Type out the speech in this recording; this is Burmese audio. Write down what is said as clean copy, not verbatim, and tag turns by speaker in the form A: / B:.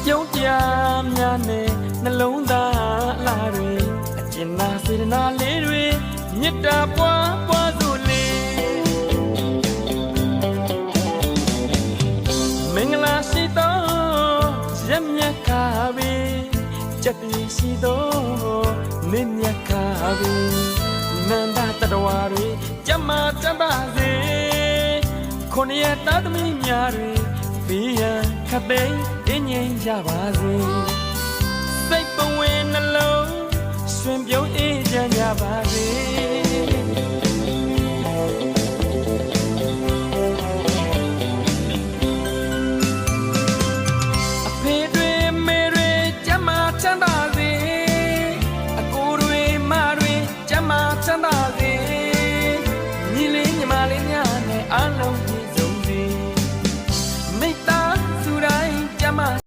A: ပြုံးပြများနဲ့နှလုံးသားအလားတွေအကျဉ်းနာစေတနာလေးတွေမေတ္တာပွားပွားစို့လေမင်္ဂလာရှိသောရက်မြတ်ခါပဲကြက်တီရှိသောနေမြတ်ခါပဲနန္ဒတတဝါတွေကြမ်းမာတတ်ပါစေခုနှစ်ရက်သားသမီးများတွေဘေးရန်ခတ်သိမ်းတင်းငြိမ်ကြပါစေစိတ်ပဝင်နှလုံးရှင်ပြုံးအေးချမ်းကြပါစေ